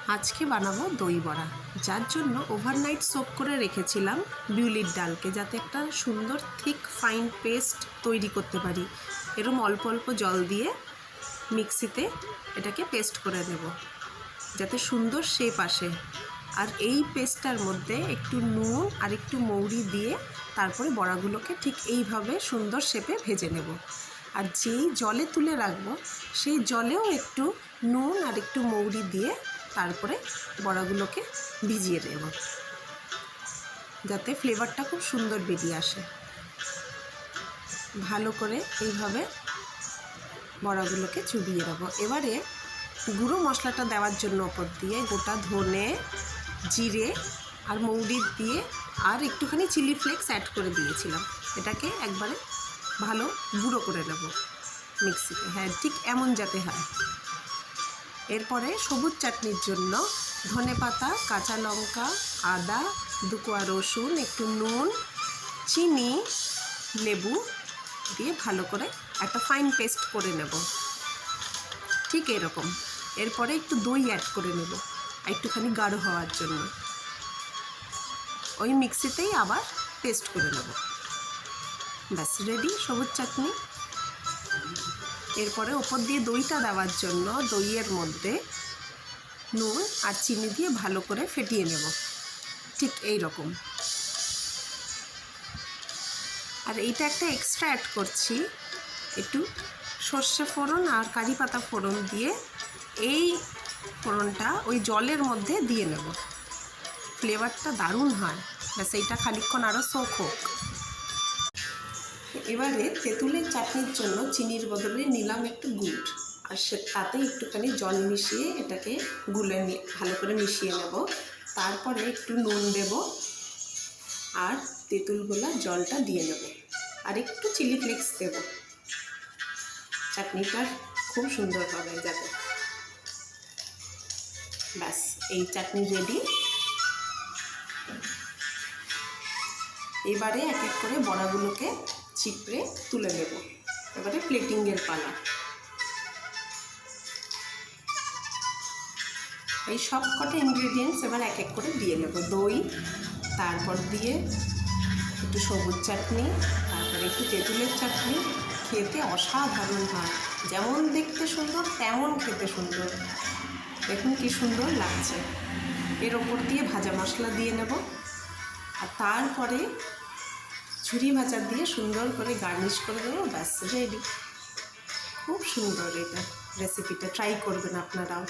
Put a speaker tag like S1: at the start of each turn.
S1: আজকে বানাবো দই বড়া, যার জন্য ওভারনাইট সোক করে রেখেছিলাম বিউলির ডালকে, যাতে একটা সুন্দর থিক ফাইন পেস্ট তৈরি করতে পারি। এরকম অল্প অল্প জল দিয়ে মিক্সিতে এটাকে পেস্ট করে নেব, যাতে সুন্দর শেপ আসে। আর এই পেস্টটার মধ্যে একটু নুন আর একটু মৌরি দিয়ে তারপরে বড়াগুলোকে ঠিক এইভাবে সুন্দর শেপে ভেজে নেব। আর যেই জলে তুলে রাখবো সেই জলেও একটু নুন আর একটু মৌরি দিয়ে তারপরে বড়াগুলোকে ভিজিয়ে নেব, যাতে ফ্লেভারটা খুব সুন্দর বেরিয়ে আসে। ভালো করে এইভাবে বড়াগুলোকে চুবিয়ে নেব। এবারে গুঁড়ো মশলাটা দেওয়ার জন্য ওপর দিয়ে গোটা ধনে, জিরে আর মৌরি দিয়ে আর একটুখানি চিলি ফ্লেক্স অ্যাড করে দিয়েছিলাম। এটাকে একবারে ভালো গুঁড়ো করে নেব মিক্সিতে, হ্যাঁ ঠিক এমন যাতে হয়। এরপরে সবুজ চাটনির জন্য ধনে পাতা, কাঁচা লঙ্কা, আদা, 2 কোয়া রসুন, একটু নুন, চিনি, লেবু দিয়ে ভালো করে একটা ফাইন পেস্ট করে নেব, ঠিক এরকম। এরপরে একটু দই অ্যাড করে নেব একটুখানি গাঢ় হওয়ার জন্য। ওই মিক্সিতেই আবার পেস্ট করে নেব। ব্যাস রেডি সবুজ চাটনি। এরপরে ওপর দিয়ে দইটা দেওয়ার জন্য দইয়ের মধ্যে নুন আর চিনি দিয়ে ভালো করে ফেটিয়ে নেব, ঠিক এই রকম। আর এইটা একটা এক্সট্রা অ্যাড করছি, একটু সর্ষে ফোড়ন আর কারি পাতা ফোড়ন দিয়ে এই ফোড়নটা ওই জলের মধ্যে দিয়ে নেব, ফ্লেভারটা দারুণ হয়। ব্যাস এইটা খানিকক্ষণ আরও সোক হোক। এবারে তেঁতুলের চাটনির জন্য চিনির বদলে নিলাম একটু গুড়, আর তাতে একটুখানি জল মিশিয়ে এটাকে গুলে ভালো করে মিশিয়ে নেব। তারপরে একটু নুন দেব আর তেঁতুলগুলা জলটা দিয়ে নেব, আর একটু চিলি ফ্লেক্স দেব। চাটনিটা খুব সুন্দর হবে যাতে। ব্যাস এই চাটনি রেডি। এবারে এক এক করে বড়াগুলোকে চিপড়ে তুলে নেব। এবারে প্লেটিংয়ের পালা। এই সব কটা ইনগ্রেডিয়েন্টস এবার এক এক করে দিয়ে নেব। দই, তারপর দিয়ে একটু সবুজ চাটনি, তারপরে একটু তেঁতুলের চাটনি। খেতে অসাধারণ হয়, যেমন দেখতে সুন্দর তেমন খেতে সুন্দর। দেখুন কি সুন্দর লাগছে। এর ওপর দিয়ে ভাজা মশলা দিয়ে নেব, আর তারপরে ঝুরি ভাজা দিয়ে সুন্দর করে গার্নিশ করে দেবো। ব্যাস রেডি। খুব সুন্দর এটা রেসিপিটা, ট্রাই করবেন আপনারাও।